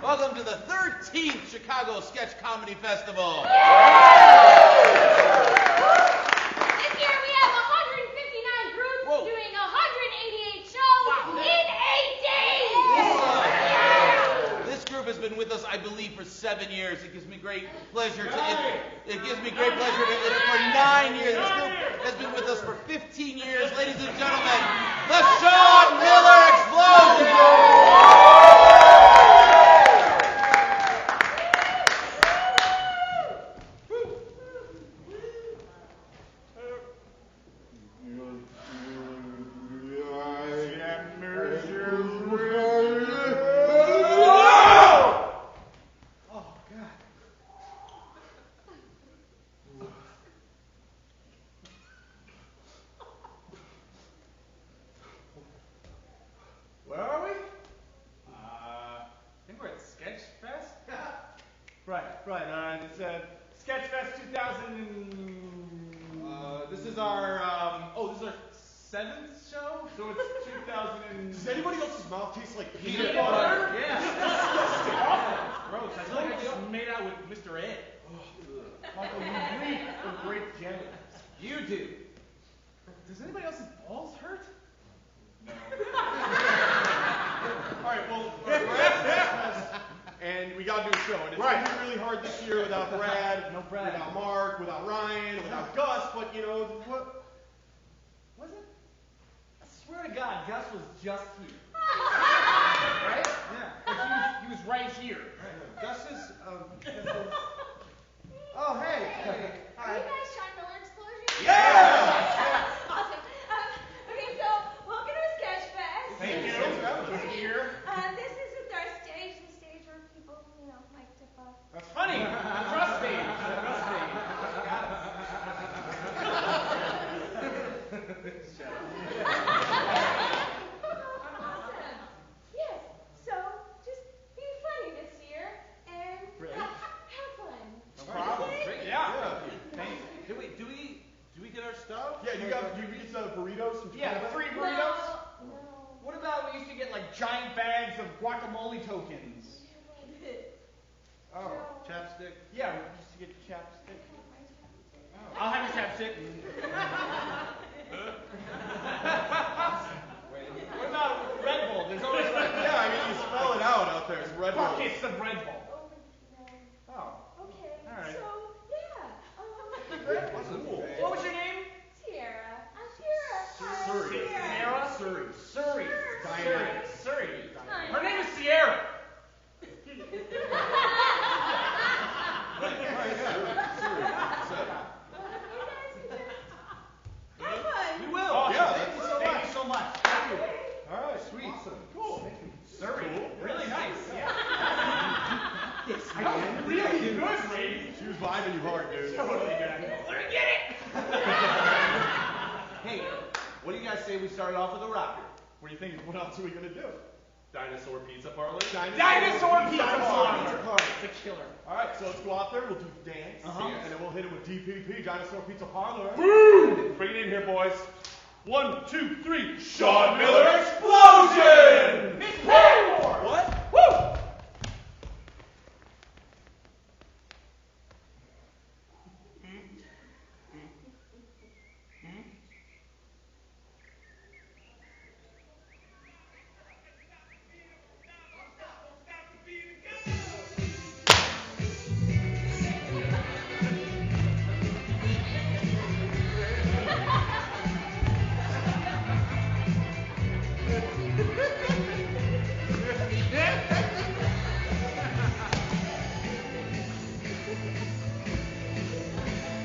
Welcome to the 13th Chicago Sketch Comedy Festival. This year we have 159 groups doing 188 shows in 8 days. This group has been with us, I believe, for 7 years. It gives me great pleasure to for 9 years. This group has been with us for 15 years. Ladies and gentlemen, the Sean Miller Explosion! Where are we? I think we're at Sketchfest. Right. It's Sketchfest 2000. This is our 7th show. So it's 2000. Does anybody else's mouth taste like Peanut peanut butter? butter? Yeah. Disgusting. Gross. I feel like I just made out with Mr. Ed. Michael, you reek of grape jelly. You do. Does anybody else's balls hurt? No. All right, well, we're at Sketchfest, and we got to do a show. And it's going to be really hard this year without Brad, without Mark, without Ryan, without Gus. But, you know, what? Was it? I swear to God, Gus was just here. Right? Yeah. Like he was right here. Gus is, oh, hey. Are you guys Sean Miller Explosion? Yeah! Awesome. Okay, so welcome to Sketchfest. Thank you. Here. This is our stage, the stage where people, like to fuck. That's funny. Trust stage. Awesome. Yes. So just be funny this year and have fun. No problem. Okay? Great. Yeah. Thanks. Do we get our stuff? Yeah, you get the burritos from Yeah, Chicago? free burritos. No. What about we used to get like giant bags of guacamole tokens? Oh. Chapstick? Yeah, we used to get chapstick. I'll have your chapstick. What about Red Bull? There's always Red Bull. Yeah, I mean, you spell it out there. It's Red Bull. Buckets of Red Bull. Oh. Okay. All right. So yeah. Cool. What was your name? Sierra. I'm Sierra. Hi, Surrey. Sierra. Surrey. Surrey. Surrey. Hi. Her name is Sierra. Have fun. We will. Awesome. Yeah, Thank you so Thank much. you so much. Thank you. All right, sweet. Awesome. Cool. Surrey. Cool. Really nice. Yeah. Yes, That was really good, Ray. She was vibing you hard, dude. Totally good. Let me get it. Hey, what do you guys say we started off with a rocker? What do you think? What else are we going to do? Dinosaur pizza parlor? Dinosaur pizza parlor. parlor. It's a killer. All right, so let's go out there. We'll do dance, Uh-huh. and then we'll hit it with DPP, Dinosaur Pizza Parlor. Woo! Bring it in here, boys. 1, 2, 3. Sean Miller Explosion! Miss Paramore. What? Woo!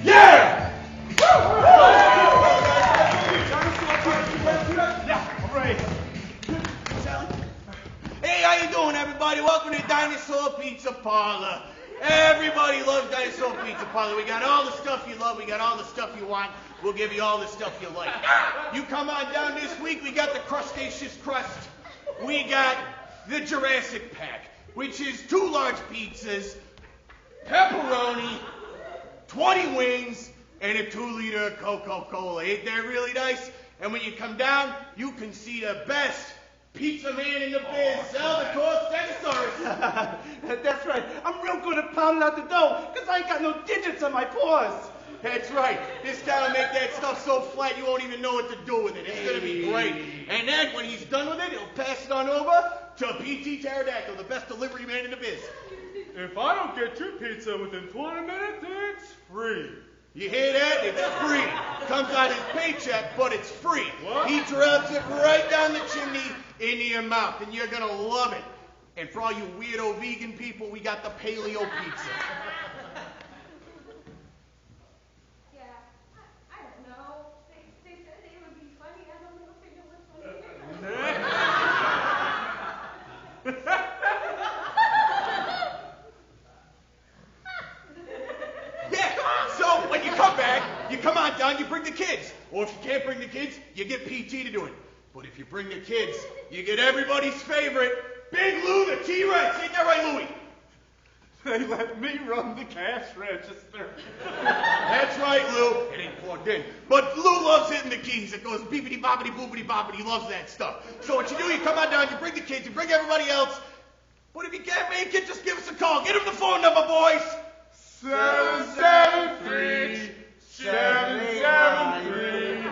Yeah! Hey, how you doing, everybody? Welcome to Dinosaur Pizza Parlor. Everybody loves Dinosaur Pizza Parlor. We got all the stuff you love. We got all the stuff you want. We'll give you all the stuff you like. You come on down this week. We got the Crustaceous Crust. We got the Jurassic Pack, which is 2 large pizzas, pepperoni, 20 wings, and a 2-liter Coca-Cola. Ain't that really nice? And when you come down, you can see the best pizza man in the biz, Salvatore Stegosaurus. pounding out the dough because I ain't got no digits on my paws. That's right. This guy will make that stuff so flat you won't even know what to do with it. It's going to be great. And then when he's done with it, he'll pass it on over to P.T. Pterodactyl, the best delivery man in the biz. If I don't get your pizza within 20 minutes, it's free. You hear that? It's free. Comes out his paycheck, but it's free. What? He drops it right down the chimney into your mouth, and you're going to love it. And for all you weirdo vegan people, we got the paleo pizza. Yeah, I don't know. They said they would be funny. I don't know if they know what's funny. Yeah, so when you come back, you come on down, you bring the kids. Or if you can't bring the kids, you get PT to do it. But if you bring the kids, you get everybody's favorite, Big Lou the T-Rex. Ain't that right, Louie? They let me run the cash register. That's right, Lou. It ain't plugged in. But Lou loves hitting the keys. It goes beepity boppity boopity boppity. He loves that stuff. So what you do, you come on down, you bring the kids, you bring everybody else. But if you can't make it, just give us a call. Get him the phone number, boys. 773 773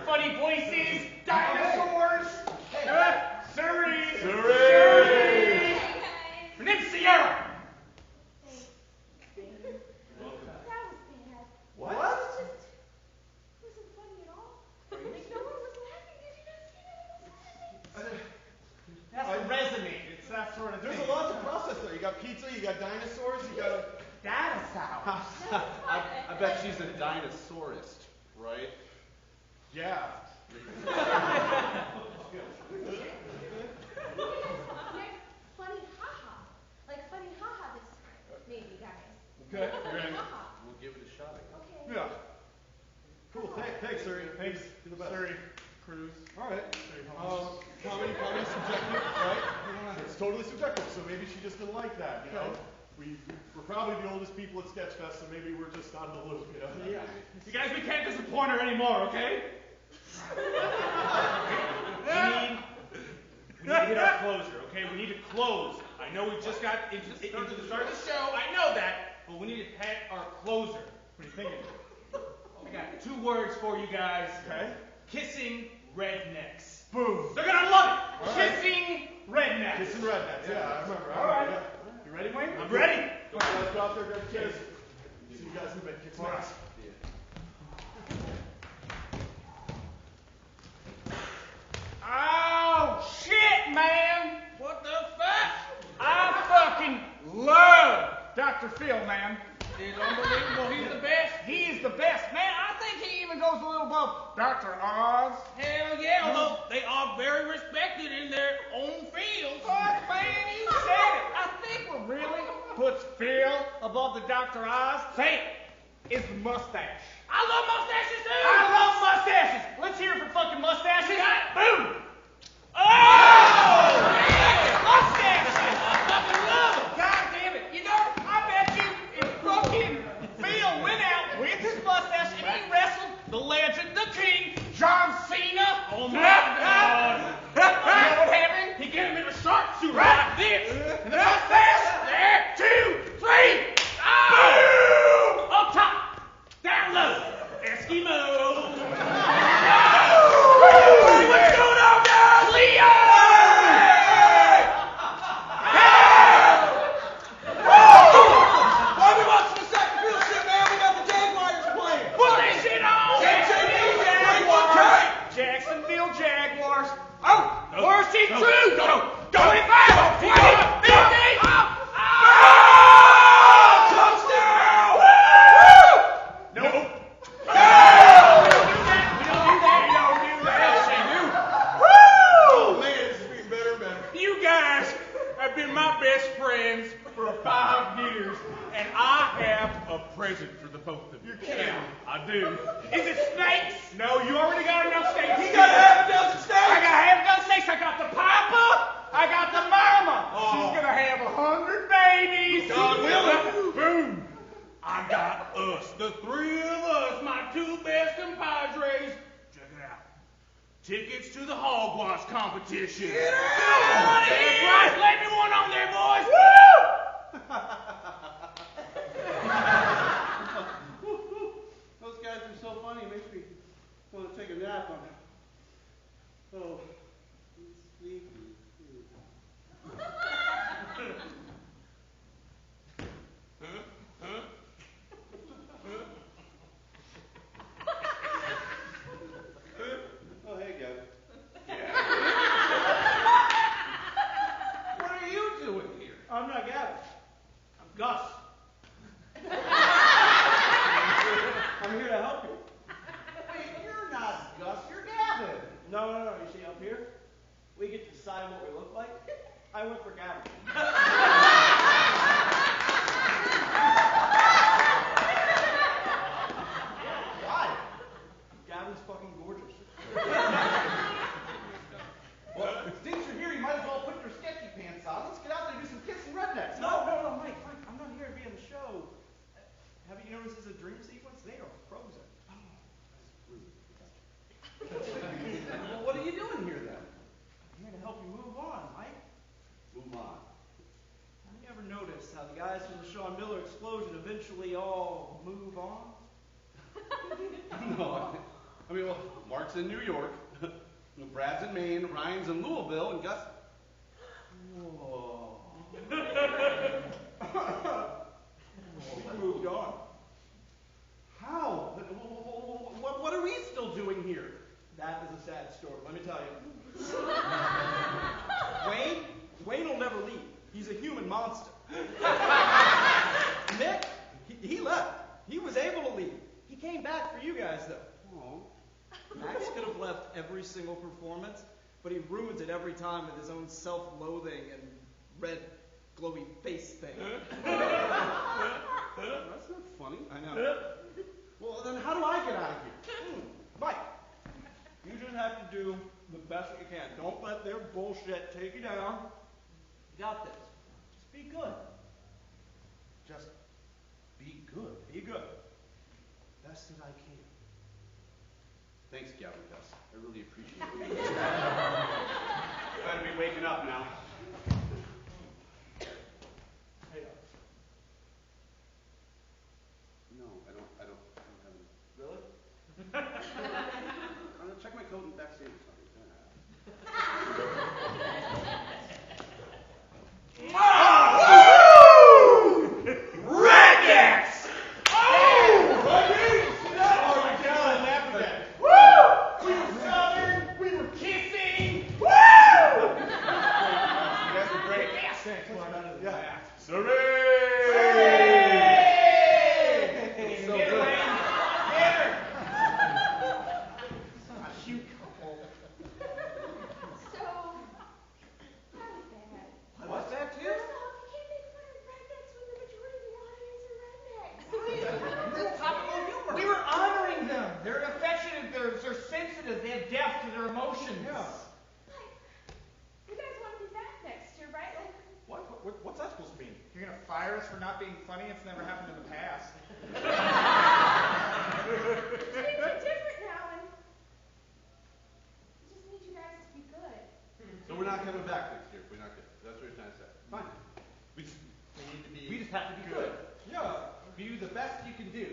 Funny voices, dinosaurs. Surrey. Her name's Sierra. That was bad. What? It wasn't funny at all. Like, no one was laughing. Did you not see no one was laughing? That's a resume. It's that sort of There's thing. a lot to process there. You got pizza, you got dinosaurs, you got a... Dinosaurs. I bet she's a dinosaurist, right? Yeah. Funny haha. Like funny haha this time. Maybe, guys. Okay. Funny haha. We'll give it a shot. Okay. Yeah. Cool. Thanks, Surrey. Thanks. You're the best. Surrey Cruise. All right. Comedy subjective, right? It's totally subjective, so maybe she just didn't like that, you know? We're probably the oldest people at Sketchfest, so maybe we're just out of the loop, you know? Yeah. You guys, we can't disappoint her anymore, okay? We need to hit our closer, okay? We need to close. I know we just got into the start of the show. I know that, but we need to hit our closer. What are you thinking? I got 2 words for you guys. Okay. Kissing rednecks. Boom. They're gonna love it. All right. Kissing rednecks. Kissing rednecks. Yeah, I remember. All right. Yeah. You ready, Wayne? I'm ready. All right, let's go out there, grab a kiss. See you guys in a bit. Kick some ass. Oh, shit, man. What the fuck? I fucking love Dr. Phil, man. It's unbelievable. He's the best. He is the best, man. I think he even goes a little above Dr. Oz. Hell yeah, although they are very respected in their own fields. Fuck, man, you said it. I think what really puts Phil above the Dr. Oz Say it. is the mustache. I love mustaches too. I love mustaches. Let's hear it for fucking mustaches. Got it. Boom. Oh! Mustaches. I fucking love them. God damn it. You know, I bet you if fucking Phil went out with his mustache and he wrestled the legend, the king, John Cena. Oh my God. You know what happened? He gave him in a sharpshooter Right. like this. And the mustache. There. 2, 3. Oh. Up top. Down low. Eskimo. What's going on, guys? Leo! Why we watching the second field shit, man? We got the Jaguars playing. Put this shit on! Jacksonville Jaguars. Oh! First and true! Go! 25! 20! 50! Touchdown! Woo! Nope. We don't do that. Oh, man, this is getting better and better. You guys have been my best friends for 5 years, and I have a present for the both of you. You're kidding. I do. Is it snakes? No, you already got enough snakes. He got half a dozen steaks. I got half a dozen snakes. I got the papa. I got the mama. She's gonna have 100 babies. Just the three of us, my two best compadres. Check it out. Tickets to the hogwash competition. Get out! That's right. Let me one on there, boys. Woo! Those guys are so funny. It makes me want to take a nap on them. Oh, it's sleepy. Oh, hey, guys. What are you doing here? I'm not Gavin. I'm Gus. I'm here to help you. Wait, you're not Gus. You're Gavin. No. You see, up here, we get to decide what we look like. I went for Gavin. Why? Gavin's fucking gorgeous. Well, since you're here, you might as well put your sketchy pants on. Let's get out there and do some kissing rednecks. No, Mike. I'm not here to be in the show. Haven't you noticed this is a dream sequence? They are frozen. Well, what are you doing here then? I'm here to help you move on, Mike. Move on. Have you ever noticed how the guys from the Sean Miller explosion eventually all move on? No, I mean, well, Mark's in New York, Brad's in Maine, Ryan's in Louisville, and Gus. Whoa. We moved on. How? What are we still doing here? That is a sad story, let me tell you. Wayne will never leave. He's a human monster. Nick, he left. He was able to leave. He came back for you guys, though. Oh. Max could have left every single performance, but he ruins it every time with his own self-loathing and red glowy face thing. That's not funny. I know. Well, then how do I get out of here? Mike, you just have to do the best that you can. Don't let their bullshit take you down. You got this. Just be good. Just be good. Be good. Best that I can. Thanks, Gavin Gus. I really appreciate it. Better be waking up now. Hey, No, I don't have any. really? I'm gonna check my coat and backstage or something. Rednecks! What's that too? First off, you can't make fun of rednecks when the majority of the audience are rednecks. That's topical humor. We were honoring them. They're affectionate. They're sensitive. They have depth to their emotions. Yeah. Like, you guys want to be back next year, right? Like, What's that supposed to mean? You're gonna fire us for not being funny? It's never happened in the past. things are different now, and we just need you guys to be good. So we're not coming back next year if we're not good. That's what you're trying to say. Fine. We just have to be good. Yeah. Be the best you can do.